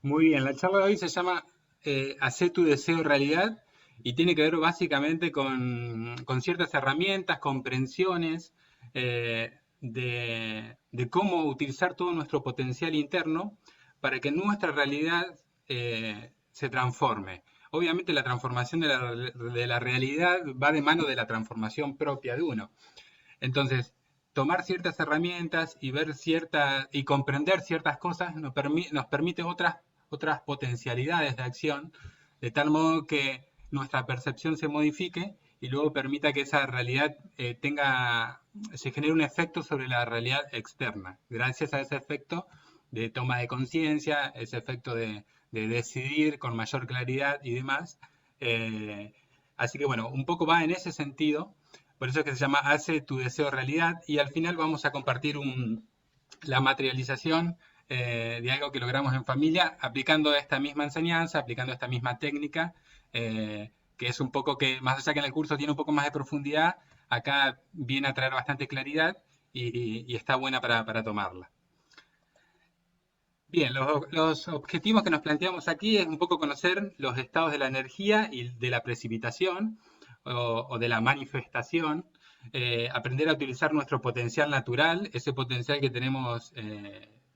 Muy bien, la charla de hoy se llama Hacé tu deseo realidad y tiene que ver básicamente con ciertas herramientas, comprensiones de cómo utilizar todo nuestro potencial interno para que nuestra realidad se transforme. Obviamente la transformación de la realidad va de mano de la transformación propia de uno. Entonces, tomar ciertas herramientas y ver y comprender ciertas cosas nos permite otras potencialidades de acción, de tal modo que nuestra percepción se modifique y luego permita que esa realidad se genere un efecto sobre la realidad externa. Gracias a ese efecto de toma de conciencia, ese efecto de decidir con mayor claridad y demás. Eh, Así que bueno, un poco va en ese sentido. Por eso es que se llama Hace tu deseo realidad y al final vamos a compartir la materialización de algo que logramos en familia aplicando esta misma enseñanza, aplicando esta misma técnica, que es un poco que, más allá que en el curso tiene un poco más de profundidad, acá viene a traer bastante claridad y está buena para tomarla. Bien, los objetivos que nos planteamos aquí es un poco conocer los estados de la energía y de la precipitación o de la manifestación, aprender a utilizar nuestro potencial natural, ese potencial que tenemos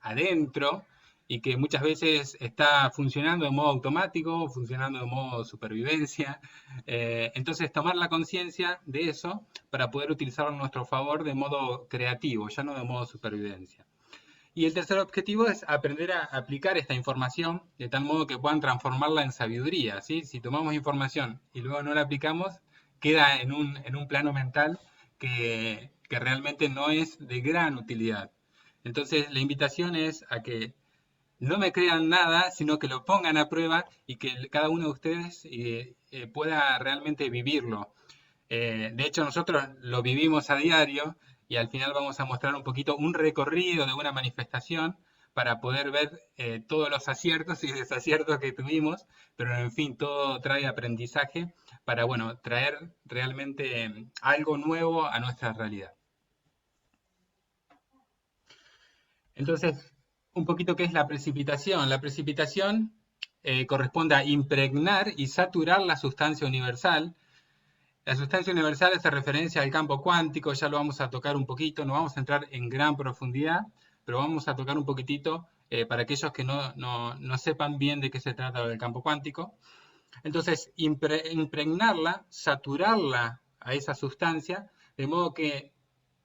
adentro y que muchas veces está funcionando de modo automático, funcionando de modo supervivencia. Entonces, tomar la conciencia de eso para poder utilizarlo a nuestro favor de modo creativo, ya no de modo supervivencia. Y el tercer objetivo es aprender a aplicar esta información de tal modo que puedan transformarla en sabiduría, ¿sí? Si tomamos información y luego no la aplicamos, queda en un plano mental que realmente no es de gran utilidad. Entonces, la invitación es a que no me crean nada, sino que lo pongan a prueba y que cada uno de ustedes pueda realmente vivirlo. De hecho, nosotros lo vivimos a diario y al final vamos a mostrar un poquito un recorrido de una manifestación para poder ver todos los aciertos y desaciertos que tuvimos, pero en fin, todo trae aprendizaje para, bueno, traer realmente algo nuevo a nuestra realidad. Entonces, un poquito qué es la precipitación. La precipitación corresponde a impregnar y saturar la sustancia universal. La sustancia universal hace referencia al campo cuántico, ya lo vamos a tocar un poquito, no vamos a entrar en gran profundidad, pero vamos a tocar un poquitito para aquellos que no sepan bien de qué se trata el campo cuántico. Entonces, impregnarla, saturarla a esa sustancia, de modo que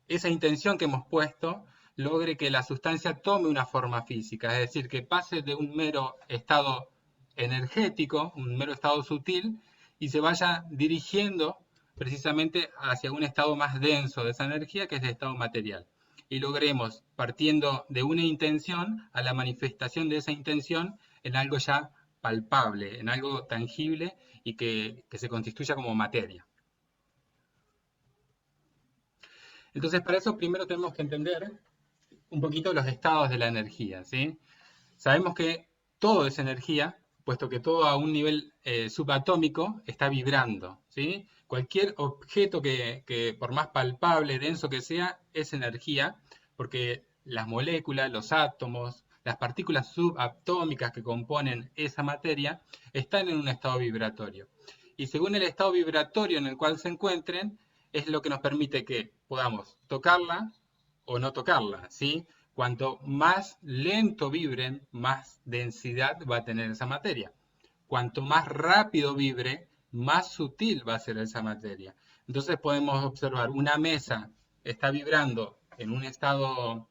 esa intención que hemos puesto logre que la sustancia tome una forma física, es decir, que pase de un mero estado energético, un mero estado sutil, y se vaya dirigiendo precisamente hacia un estado más denso de esa energía, que es el estado material. Y logremos, partiendo de una intención, a la manifestación de esa intención en algo ya palpable, en algo tangible y que se constituya como materia. Entonces, para eso primero tenemos que entender un poquito los estados de la energía, ¿sí? Sabemos que todo es energía, puesto que todo a un nivel subatómico está vibrando, ¿sí? Cualquier objeto que por más palpable, denso que sea, es energía, porque las moléculas, los átomos, las partículas subatómicas que componen esa materia están en un estado vibratorio. Y según el estado vibratorio en el cual se encuentren, es lo que nos permite que podamos tocarla o no tocarla, ¿sí? Cuanto más lento vibren, más densidad va a tener esa materia. Cuanto más rápido vibre, más sutil va a ser esa materia. Entonces podemos observar una mesa está vibrando en un estado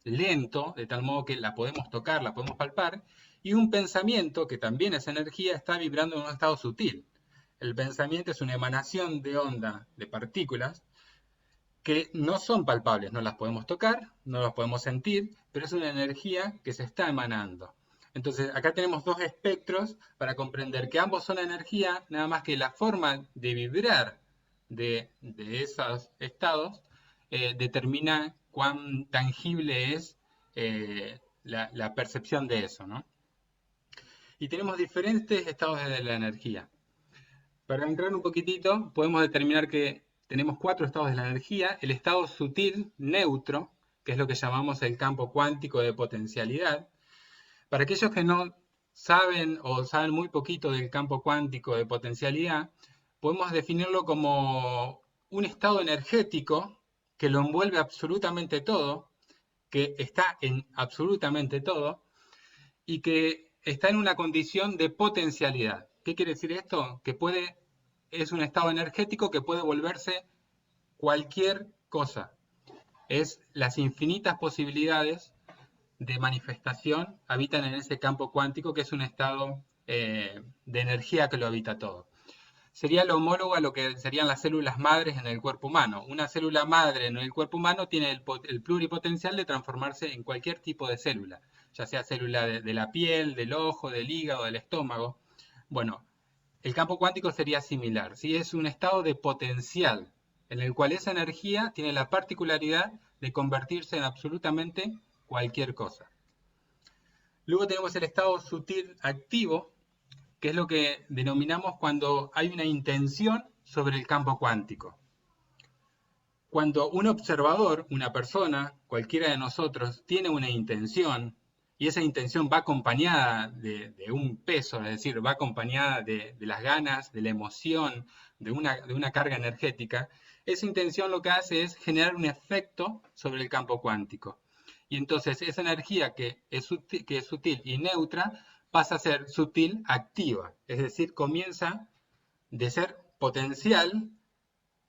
lento, de tal modo que la podemos tocar, la podemos palpar, y un pensamiento, que también es energía, está vibrando en un estado sutil. El pensamiento es una emanación de onda de partículas que no son palpables, no las podemos tocar, no las podemos sentir, pero es una energía que se está emanando. Entonces, acá tenemos dos espectros para comprender que ambos son energía, nada más que la forma de vibrar de esos estados determina cuán tangible es la percepción de eso, ¿no? Y tenemos diferentes estados de la energía. Para entrar un poquitito, podemos determinar que tenemos cuatro estados de la energía. El estado sutil, neutro, que es lo que llamamos el campo cuántico de potencialidad. Para aquellos que no saben o saben muy poquito del campo cuántico de potencialidad, podemos definirlo como un estado energético que lo envuelve absolutamente todo, que está en absolutamente todo y que está en una condición de potencialidad. ¿Qué quiere decir esto? Que es un estado energético que puede volverse cualquier cosa. Es las infinitas posibilidades de manifestación habitan en ese campo cuántico que es un estado de energía que lo habita todo. Sería lo homólogo a lo que serían las células madres en el cuerpo humano. Una célula madre en el cuerpo humano tiene el pluripotencial de transformarse en cualquier tipo de célula, ya sea célula de la piel, del ojo, del hígado, del estómago. Bueno, el campo cuántico sería similar, ¿sí? Es un estado de potencial en el cual esa energía tiene la particularidad de convertirse en absolutamente cualquier cosa. Luego tenemos el estado sutil activo, que es lo que denominamos cuando hay una intención sobre el campo cuántico. Cuando un observador, una persona, cualquiera de nosotros, tiene una intención, y esa intención va acompañada de un peso, es decir, va acompañada de las ganas, de la emoción, de una carga energética, esa intención lo que hace es generar un efecto sobre el campo cuántico. Y entonces esa energía que es sutil y neutra pasa a ser sutil activa, es decir, comienza de ser potencial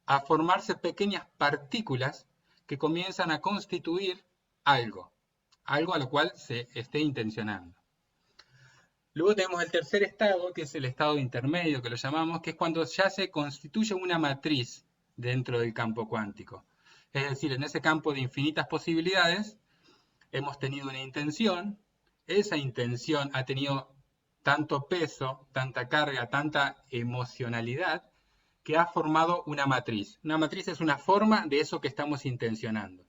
a formarse pequeñas partículas que comienzan a constituir algo, algo a lo cual se esté intencionando. Luego tenemos el tercer estado, que es el estado intermedio, que lo llamamos, que es cuando ya se constituye una matriz dentro del campo cuántico. Es decir, en ese campo de infinitas posibilidades, hemos tenido una intención, esa intención ha tenido tanto peso, tanta carga, tanta emocionalidad, que ha formado una matriz. Una matriz es una forma de eso que estamos intencionando.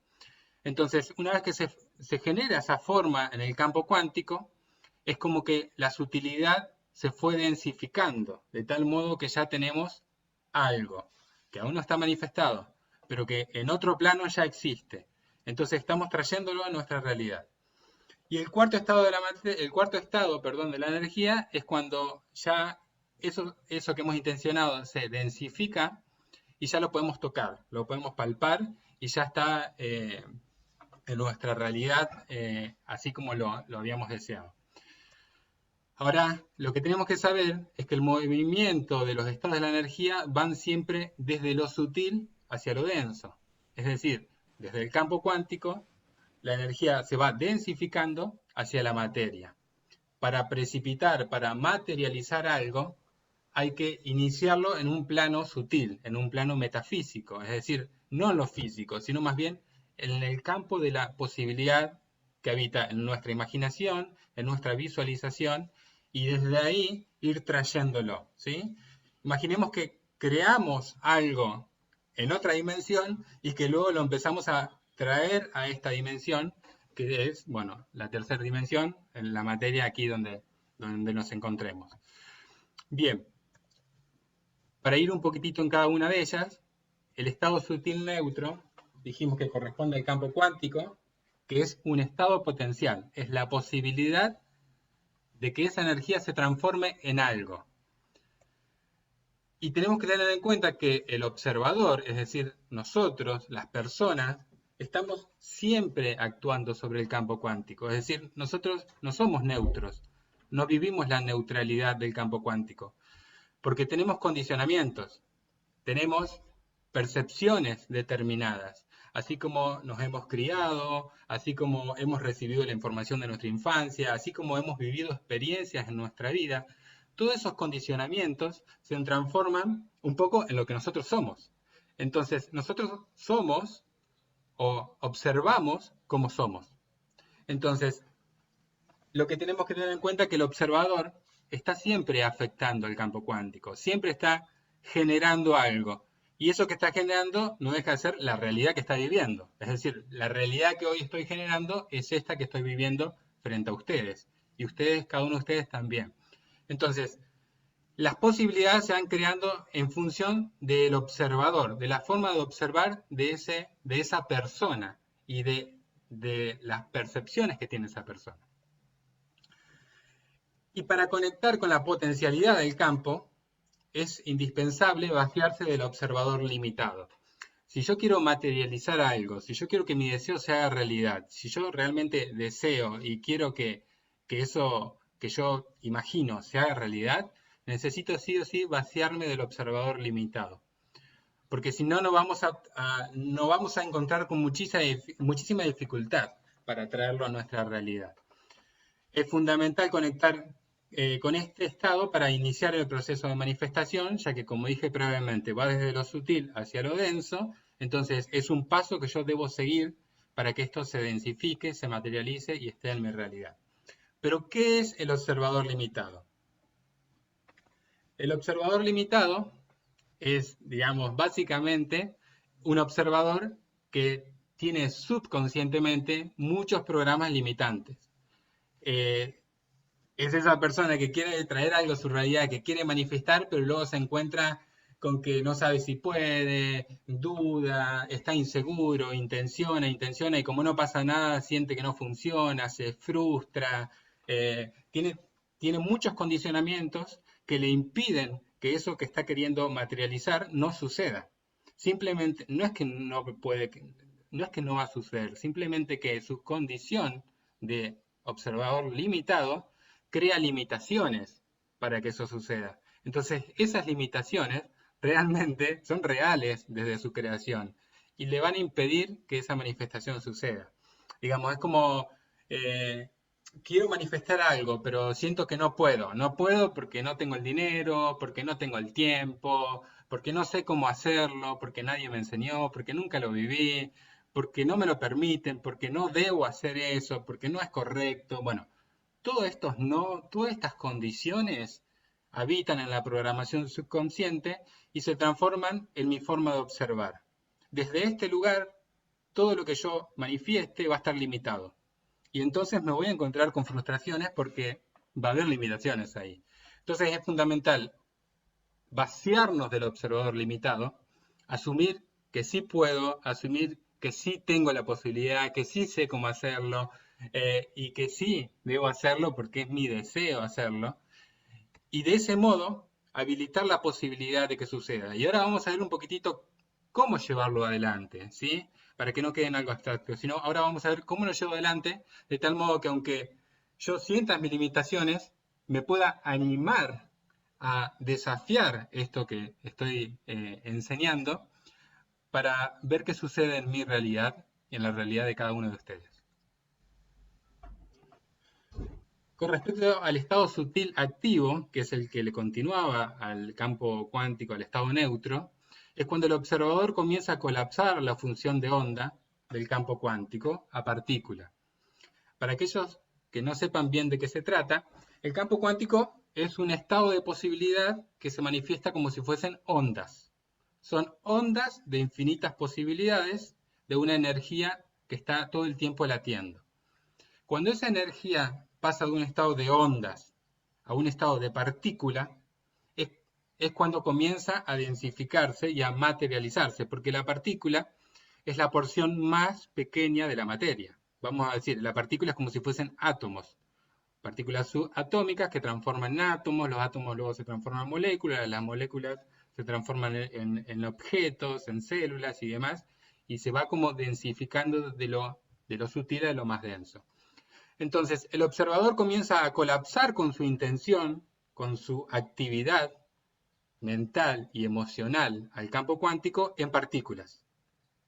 Entonces, una vez que se genera esa forma en el campo cuántico, es como que la sutilidad se fue densificando, de tal modo que ya tenemos algo que aún no está manifestado, pero que en otro plano ya existe. Entonces estamos trayéndolo a nuestra realidad. Y el cuarto estado de la energía es cuando ya eso que hemos intencionado se densifica y ya lo podemos tocar, lo podemos palpar y ya está en nuestra realidad así como lo habíamos deseado. Ahora, lo que tenemos que saber es que el movimiento de los estados de la energía van siempre desde lo sutil hacia lo denso. Es decir, desde el campo cuántico, la energía se va densificando hacia la materia. Para precipitar, para materializar algo, hay que iniciarlo en un plano sutil, en un plano metafísico, es decir, no en lo físico, sino más bien en el campo de la posibilidad que habita en nuestra imaginación, en nuestra visualización, y desde ahí ir trayéndolo, ¿sí? Imaginemos que creamos algo en otra dimensión y que luego lo empezamos a traer a esta dimensión, que es, bueno, la tercera dimensión, en la materia aquí donde nos encontremos. Bien, para ir un poquitito en cada una de ellas, el estado sutil neutro, dijimos que corresponde al campo cuántico, que es un estado potencial, es la posibilidad de que esa energía se transforme en algo. Y tenemos que tener en cuenta que el observador, es decir, nosotros, las personas, estamos siempre actuando sobre el campo cuántico. Es decir, nosotros no somos neutros, no vivimos la neutralidad del campo cuántico, porque tenemos condicionamientos, tenemos percepciones determinadas, así como nos hemos criado, así como hemos recibido la información de nuestra infancia, así como hemos vivido experiencias en nuestra vida, todos esos condicionamientos se transforman un poco en lo que nosotros somos. Entonces, nosotros somos o observamos como somos. Entonces, lo que tenemos que tener en cuenta es que el observador está siempre afectando el campo cuántico, siempre está generando algo. Y eso que está generando no deja de ser la realidad que está viviendo. Es decir, la realidad que hoy estoy generando es esta que estoy viviendo frente a ustedes. Y ustedes, cada uno de ustedes también. Entonces, las posibilidades se van creando en función del observador, de la forma de observar de esa persona y de las percepciones que tiene esa persona. Y para conectar con la potencialidad del campo, es indispensable vaciarse del observador limitado. Si yo quiero materializar algo, si yo quiero que mi deseo se haga realidad, si yo realmente deseo y quiero que eso que yo imagino se haga realidad, necesito sí o sí vaciarme del observador limitado. Porque si no, no vamos a encontrar con muchísima dificultad para traerlo a nuestra realidad. Es fundamental conectar con este estado para iniciar el proceso de manifestación, ya que, como dije previamente, va desde lo sutil hacia lo denso, entonces es un paso que yo debo seguir para que esto se densifique, se materialice y esté en mi realidad. Pero, ¿qué es el observador limitado? El observador limitado es, digamos, básicamente un observador que tiene subconscientemente muchos programas limitantes. Es esa persona que quiere traer algo a su realidad, que quiere manifestar, pero luego se encuentra con que no sabe si puede, duda, está inseguro, intenciona, y como no pasa nada, siente que no funciona, se frustra, tiene muchos condicionamientos que le impiden que eso que está queriendo materializar no suceda. Simplemente, no es que no puede, no es que no va a suceder, simplemente que su condición de observador limitado crea limitaciones para que eso suceda. Entonces, esas limitaciones realmente son reales desde su creación y le van a impedir que esa manifestación suceda. Digamos, es como, quiero manifestar algo, pero siento que no puedo. No puedo porque no tengo el dinero, porque no tengo el tiempo, porque no sé cómo hacerlo, porque nadie me enseñó, porque nunca lo viví, porque no me lo permiten, porque no debo hacer eso, porque no es correcto. Bueno, todas estas condiciones habitan en la programación subconsciente y se transforman en mi forma de observar. Desde este lugar, todo lo que yo manifieste va a estar limitado. Y entonces me voy a encontrar con frustraciones porque va a haber limitaciones ahí. Entonces es fundamental vaciarnos del observador limitado, asumir que sí puedo, asumir que sí tengo la posibilidad, que sí sé cómo hacerlo, y que sí debo hacerlo porque es mi deseo hacerlo, y de ese modo habilitar la posibilidad de que suceda. Y ahora vamos a ver un poquitito cómo llevarlo adelante, ¿sí? Para que no quede en algo abstracto, sino ahora vamos a ver cómo lo llevo adelante, de tal modo que aunque yo sienta mis limitaciones, me pueda animar a desafiar esto que estoy enseñando para ver qué sucede en mi realidad y en la realidad de cada uno de ustedes. Con respecto al estado sutil activo, que es el que le continuaba al campo cuántico, al estado neutro, es cuando el observador comienza a colapsar la función de onda del campo cuántico a partícula. Para aquellos que no sepan bien de qué se trata, el campo cuántico es un estado de posibilidad que se manifiesta como si fuesen ondas. Son ondas de infinitas posibilidades de una energía que está todo el tiempo latiendo. Cuando esa energía pasa de un estado de ondas a un estado de partícula, es, es cuando comienza a densificarse y a materializarse, porque la partícula es la porción más pequeña de la materia. Vamos a decir, la partícula es como si fuesen átomos, partículas subatómicas que transforman en átomos, los átomos luego se transforman en moléculas, las moléculas se transforman en objetos, en células y demás, y se va como densificando de lo sutil a lo más denso. Entonces, el observador comienza a colapsar con su intención, con su actividad mental y emocional al campo cuántico en partículas.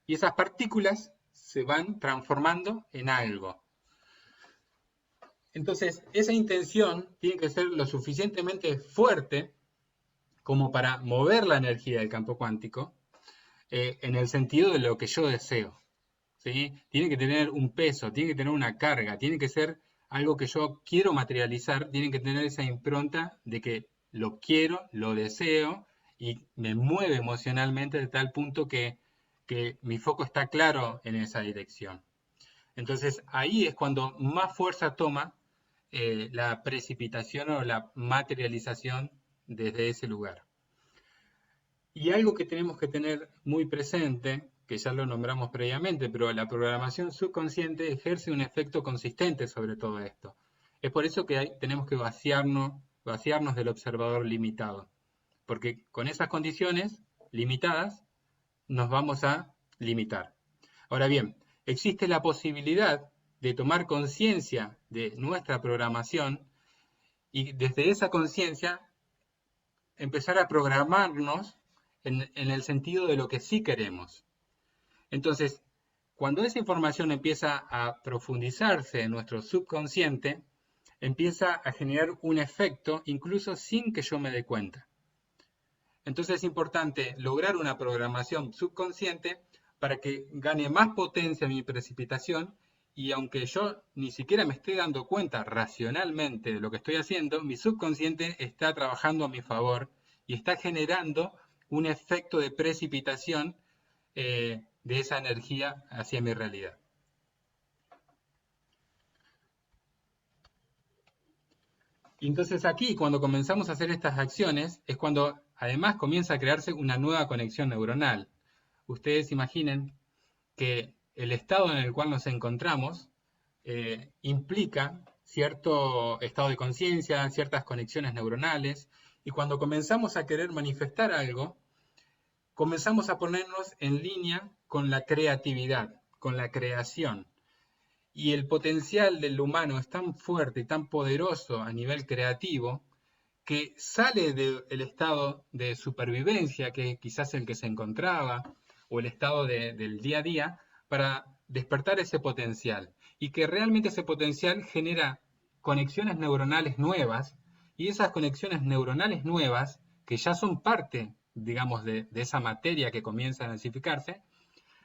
Y esas partículas se van transformando en algo. Entonces, esa intención tiene que ser lo suficientemente fuerte como para mover la energía del campo cuántico en el sentido de lo que yo deseo. ¿Sí? Tiene que tener un peso, tiene que tener una carga, tiene que ser algo que yo quiero materializar, tiene que tener esa impronta de que lo quiero, lo deseo y me mueve emocionalmente de tal punto que mi foco está claro en esa dirección. Entonces ahí es cuando más fuerza toma la precipitación o la materialización desde ese lugar. Y algo que tenemos que tener muy presente, que ya lo nombramos previamente, pero la programación subconsciente ejerce un efecto consistente sobre todo esto. Es por eso que tenemos que vaciarnos del observador limitado, porque con esas condiciones limitadas nos vamos a limitar. Ahora bien, existe la posibilidad de tomar conciencia de nuestra programación y desde esa conciencia empezar a programarnos en el sentido de lo que sí queremos. Entonces, cuando esa información empieza a profundizarse en nuestro subconsciente, empieza a generar un efecto incluso sin que yo me dé cuenta. Entonces es importante lograr una programación subconsciente para que gane más potencia mi precipitación y aunque yo ni siquiera me esté dando cuenta racionalmente de lo que estoy haciendo, mi subconsciente está trabajando a mi favor y está generando un efecto de precipitación de esa energía hacia mi realidad. Y entonces aquí, cuando comenzamos a hacer estas acciones, es cuando además comienza a crearse una nueva conexión neuronal. Ustedes imaginen que el estado en el cual nos encontramos implica cierto estado de conciencia, ciertas conexiones neuronales, y cuando comenzamos a querer manifestar algo, comenzamos a ponernos en línea con la creatividad, con la creación. Y el potencial del humano es tan fuerte y tan poderoso a nivel creativo que sale del estado de supervivencia, que quizás el que se encontraba, o el estado del día a día, para despertar ese potencial. Y que realmente ese potencial genera conexiones neuronales nuevas, y esas conexiones neuronales nuevas, que ya son parte, digamos, de esa materia que comienza a densificarse,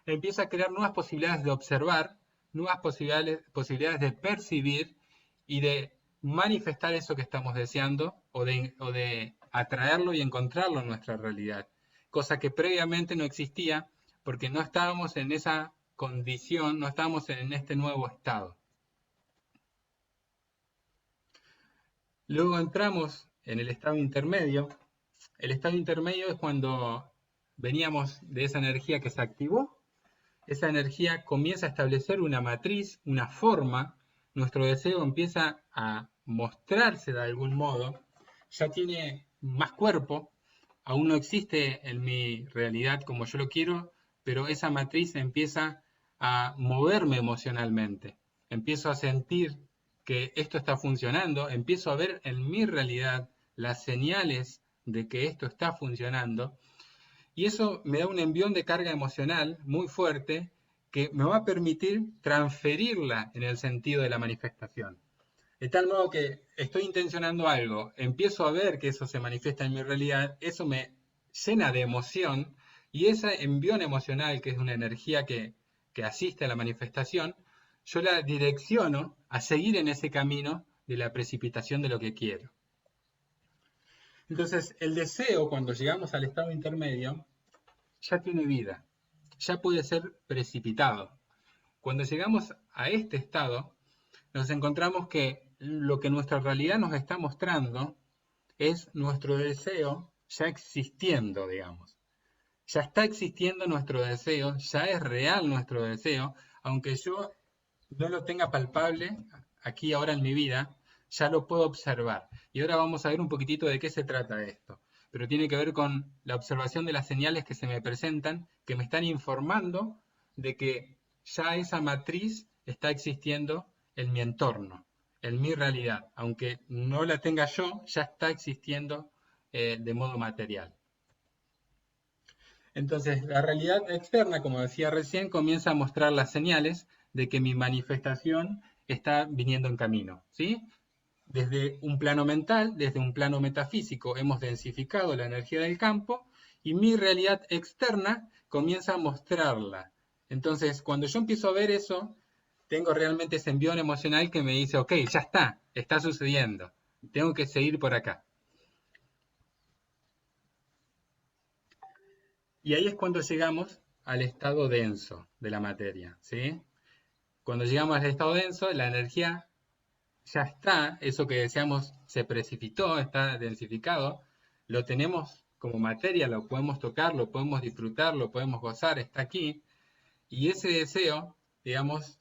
empieza a crear nuevas posibilidades de observar, nuevas posibilidades de percibir y de manifestar eso que estamos deseando o de atraerlo y encontrarlo en nuestra realidad, cosa que previamente no existía porque no estábamos en esa condición, no estábamos en este nuevo estado. Luego entramos en el estado intermedio. El estado intermedio es cuando veníamos de esa energía que se activó. Esa energía comienza a establecer una matriz, una forma, nuestro deseo empieza a mostrarse de algún modo, ya tiene más cuerpo, aún no existe en mi realidad como yo lo quiero, pero esa matriz empieza a moverme emocionalmente, empiezo a sentir que esto está funcionando, empiezo a ver en mi realidad las señales de que esto está funcionando y eso me da un envión de carga emocional muy fuerte que me va a permitir transferirla en el sentido de la manifestación. De tal modo que estoy intencionando algo, empiezo a ver que eso se manifiesta en mi realidad, eso me llena de emoción y ese envión emocional, que es una energía que asiste a la manifestación, yo la direcciono a seguir en ese camino de la precipitación de lo que quiero. Entonces, el deseo, cuando llegamos al estado intermedio, ya tiene vida, ya puede ser precipitado. Cuando llegamos a este estado, nos encontramos que lo que nuestra realidad nos está mostrando es nuestro deseo ya existiendo, digamos. Ya está existiendo nuestro deseo, ya es real nuestro deseo, aunque yo no lo tenga palpable aquí ahora en mi vida, ya lo puedo observar. Y ahora vamos a ver un poquitito de qué se trata esto. Pero tiene que ver con la observación de las señales que se me presentan, que me están informando de que ya esa matriz está existiendo en mi entorno, en mi realidad. Aunque no la tenga yo, ya está existiendo de modo material. Entonces, la realidad externa, como decía recién, comienza a mostrar las señales de que mi manifestación está viniendo en camino, ¿sí? Desde un plano mental, desde un plano metafísico, hemos densificado la energía del campo y mi realidad externa comienza a mostrarla. Entonces, cuando yo empiezo a ver eso, tengo realmente ese envión emocional que me dice, ok, ya está sucediendo, tengo que seguir por acá. Y ahí es cuando llegamos al estado denso de la materia, ¿sí? Cuando llegamos al estado denso, la energía ya está, eso que deseamos se precipitó, está densificado, lo tenemos como materia, lo podemos tocar, lo podemos disfrutar, lo podemos gozar, está aquí. Y ese deseo, digamos,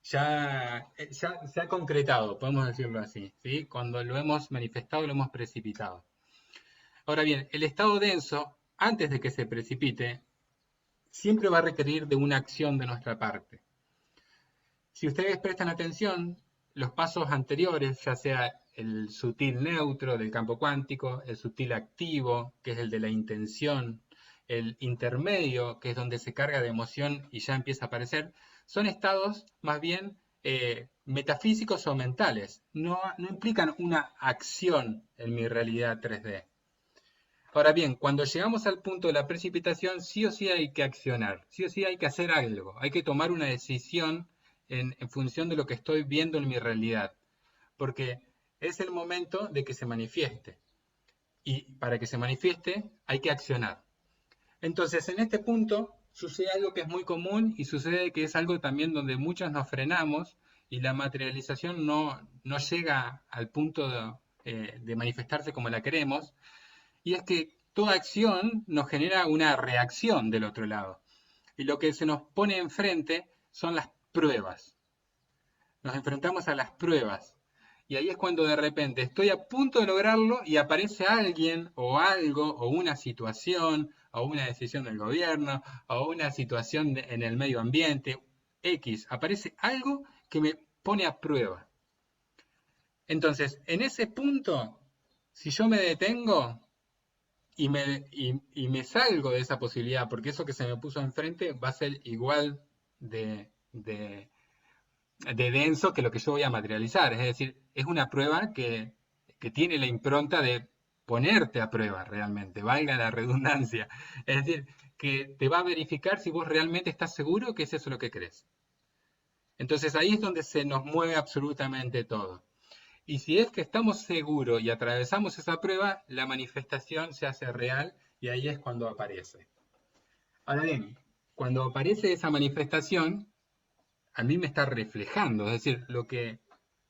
ya se ha concretado, podemos decirlo así, ¿sí? Cuando lo hemos manifestado, lo hemos precipitado. Ahora bien, el estado denso, antes de que se precipite, siempre va a requerir de una acción de nuestra parte. Si ustedes prestan atención, los pasos anteriores, ya sea el sutil neutro del campo cuántico, el sutil activo, que es el de la intención, el intermedio, que es donde se carga de emoción y ya empieza a aparecer, son estados más bien metafísicos o mentales. No implican una acción en mi realidad 3D. Ahora bien, cuando llegamos al punto de la precipitación, sí o sí hay que accionar, sí o sí hay que hacer algo, hay que tomar una decisión en función de lo que estoy viendo en mi realidad, porque es el momento de que se manifieste. Y para que se manifieste hay que accionar. Entonces, en este punto sucede algo que es muy común y sucede que es algo también donde muchos nos frenamos y la materialización no llega al punto de manifestarse como la queremos, y es que toda acción nos genera una reacción del otro lado. Y lo que se nos pone enfrente son las pruebas. Nos enfrentamos a las pruebas. Y ahí es cuando de repente estoy a punto de lograrlo y aparece alguien o algo o una situación o una decisión del gobierno o una situación en el medio ambiente X. Aparece algo que me pone a prueba. Entonces, en ese punto, si yo me detengo, y me salgo de esa posibilidad, porque eso que se me puso enfrente va a ser igual de denso que lo que yo voy a materializar. Es decir, es una prueba que tiene la impronta de ponerte a prueba realmente, valga la redundancia. Es decir, que te va a verificar si vos realmente estás seguro que es eso lo que crees. Entonces ahí es donde se nos mueve absolutamente todo. Y si es que estamos seguros y atravesamos esa prueba, la manifestación se hace real y ahí es cuando aparece. Ahora bien, cuando aparece esa manifestación, a mí me está reflejando, es decir, lo que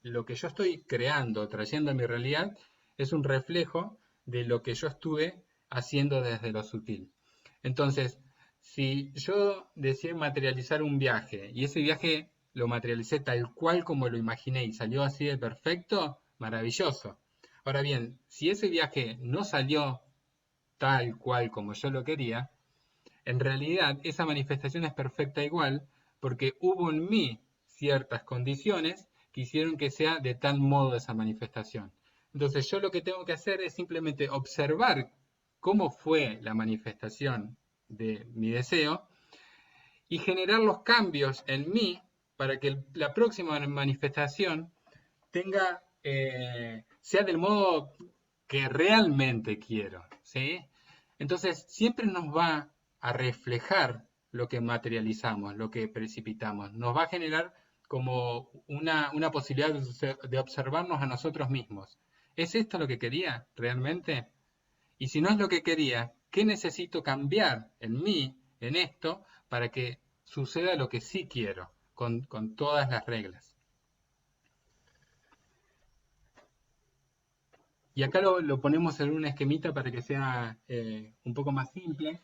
yo estoy creando, trayendo a mi realidad, es un reflejo de lo que yo estuve haciendo desde lo sutil. Entonces, si yo deseo materializar un viaje y ese viaje lo materialicé tal cual como lo imaginé y salió así de perfecto, maravilloso. Ahora bien, si ese viaje no salió tal cual como yo lo quería, en realidad esa manifestación es perfecta igual porque hubo en mí ciertas condiciones que hicieron que sea de tal modo esa manifestación. Entonces yo lo que tengo que hacer es simplemente observar cómo fue la manifestación de mi deseo y generar los cambios en mí para que la próxima manifestación tenga, sea del modo que realmente quiero, ¿sí? Entonces siempre nos va a reflejar lo que materializamos, lo que precipitamos, nos va a generar como una posibilidad de observarnos a nosotros mismos. ¿Es esto lo que quería realmente? Y si no es lo que quería, ¿qué necesito cambiar en mí, en esto, para que suceda lo que sí quiero, con todas las reglas? Y acá lo ponemos en un esquemita para que sea un poco más simple.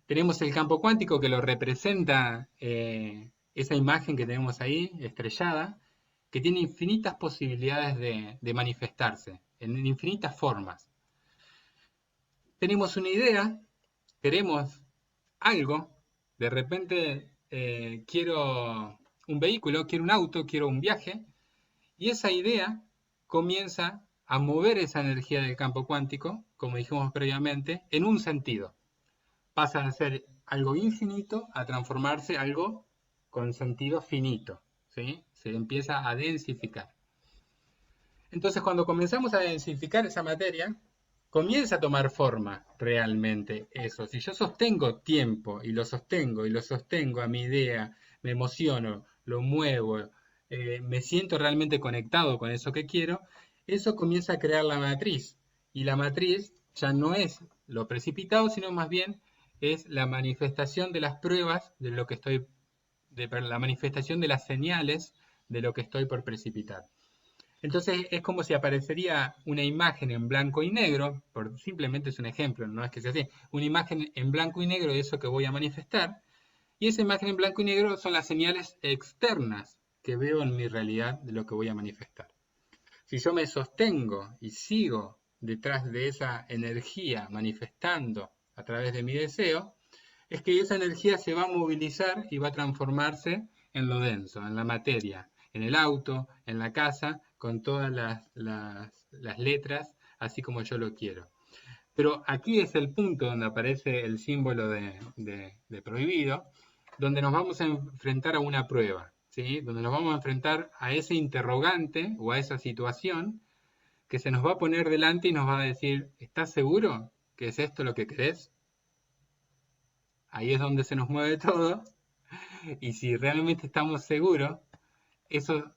Tenemos el campo cuántico que lo representa esa imagen que tenemos ahí, estrellada, que tiene infinitas posibilidades de manifestarse, en infinitas formas. Tenemos una idea, queremos algo, de repente quiero un vehículo, quiero un auto, quiero un viaje, y esa idea comienza a mover esa energía del campo cuántico, como dijimos previamente, en un sentido. Pasa de ser algo infinito a transformarse algo con sentido finito, ¿sí? Se empieza a densificar. Entonces, cuando comenzamos a densificar esa materia, comienza a tomar forma realmente eso. Si yo sostengo tiempo y lo sostengo a mi idea, me emociono, lo muevo, me siento realmente conectado con eso que quiero, eso comienza a crear la matriz. Y la matriz ya no es lo precipitado, sino más bien es la manifestación de las pruebas de lo que estoy, la manifestación de las señales de lo que estoy por precipitar. Entonces es como si aparecería una imagen en blanco y negro, simplemente es un ejemplo, no es que sea así, una imagen en blanco y negro de eso que voy a manifestar, Y esa imagen en blanco y negro son las señales externas que veo en mi realidad de lo que voy a manifestar. Si yo me sostengo y sigo detrás de esa energía manifestando a través de mi deseo, es que esa energía se va a movilizar y va a transformarse en lo denso, en la materia, en el auto, en la casa, con todas las letras, así como yo lo quiero. Pero aquí es el punto donde aparece el símbolo de prohibido, donde nos vamos a enfrentar a una prueba, ¿sí? Donde nos vamos a enfrentar a ese interrogante o a esa situación que se nos va a poner delante y nos va a decir, ¿estás seguro que es esto lo que querés? Ahí es donde se nos mueve todo. Y si realmente estamos seguros, eso,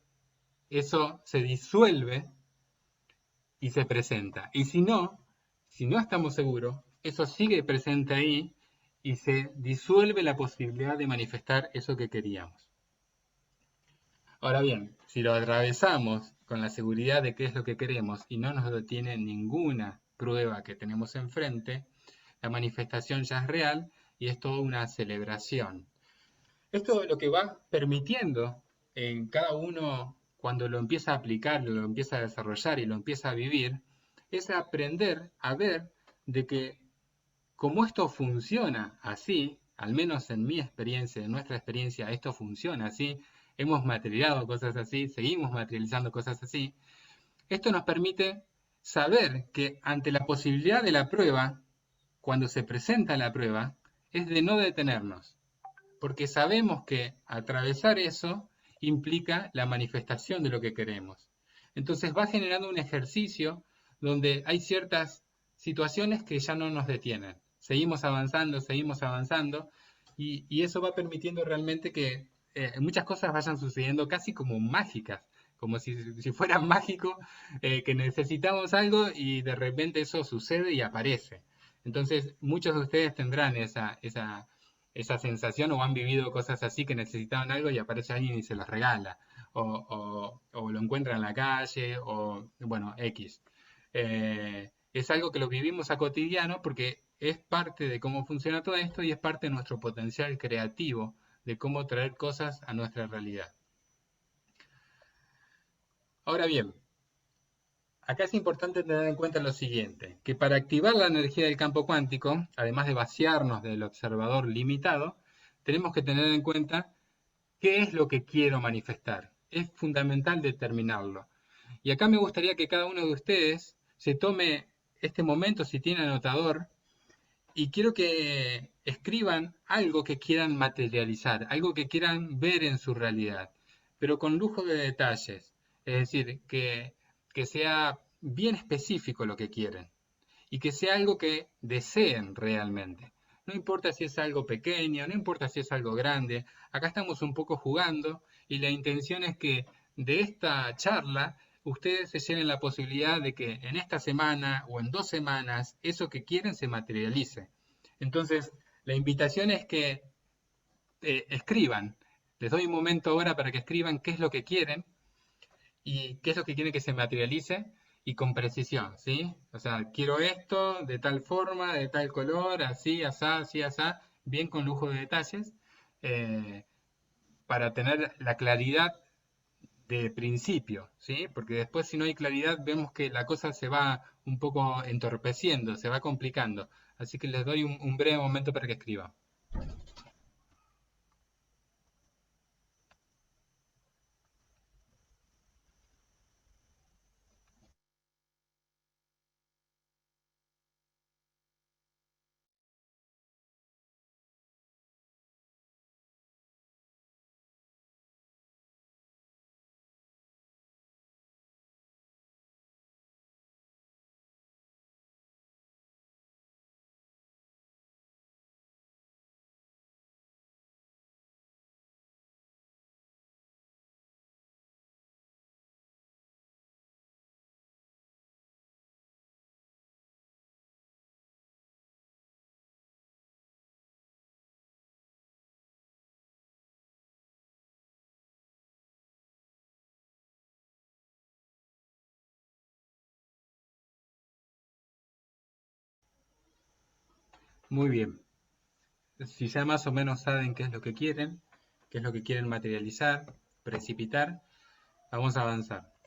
eso se disuelve y se presenta. Y si no estamos seguros, eso sigue presente ahí y se disuelve la posibilidad de manifestar eso que queríamos. Ahora bien, si lo atravesamos con la seguridad de qué es lo que queremos y no nos detiene ninguna prueba que tenemos enfrente, la manifestación ya es real y es toda una celebración. Esto lo que va permitiendo en cada uno, cuando lo empieza a aplicar, lo empieza a desarrollar y lo empieza a vivir, es aprender a ver de que como esto funciona así, al menos en mi experiencia, en nuestra experiencia, esto funciona así, hemos materializado cosas así, seguimos materializando cosas así, esto nos permite saber que ante la posibilidad de la prueba, cuando se presenta la prueba, es de no detenernos, porque sabemos que atravesar eso implica la manifestación de lo que queremos. Entonces va generando un ejercicio donde hay ciertas situaciones que ya no nos detienen. Seguimos avanzando y eso va permitiendo realmente que muchas cosas vayan sucediendo casi como mágicas, como si fuera mágico que necesitamos algo y de repente eso sucede y aparece. Entonces muchos de ustedes tendrán esa sensación o han vivido cosas así que necesitaban algo y aparece alguien y se los regala, o lo encuentran en la calle, o bueno, X. Es algo que lo vivimos a cotidiano porque es parte de cómo funciona todo esto y es parte de nuestro potencial creativo de cómo traer cosas a nuestra realidad. Ahora bien, acá es importante tener en cuenta lo siguiente, que para activar la energía del campo cuántico, además de vaciarnos del observador limitado, tenemos que tener en cuenta qué es lo que quiero manifestar. Es fundamental determinarlo. Y acá me gustaría que cada uno de ustedes se tome este momento, si tiene anotador, y quiero que escriban algo que quieran materializar, algo que quieran ver en su realidad, pero con lujo de detalles. Es decir, que sea bien específico lo que quieren y que sea algo que deseen realmente. No importa si es algo pequeño, no importa si es algo grande, acá estamos un poco jugando y la intención es que de esta charla ustedes se lleven la posibilidad de que en esta semana o en 2 semanas eso que quieren se materialice. Entonces, la invitación es que escriban. Les doy un momento ahora para que escriban qué es lo que quieren y qué es lo que quieren que se materialice y con precisión, ¿sí? O sea, quiero esto de tal forma, de tal color, así, asá, bien con lujo de detalles, eh, para tener la claridad de principio, ¿sí? Porque después si no hay claridad vemos que la cosa se va un poco entorpeciendo, se va complicando. Así que les doy un breve momento para que escriban. Muy bien. si ya más o menos saben qué es lo que quieren materializar, precipitar, vamos a avanzar.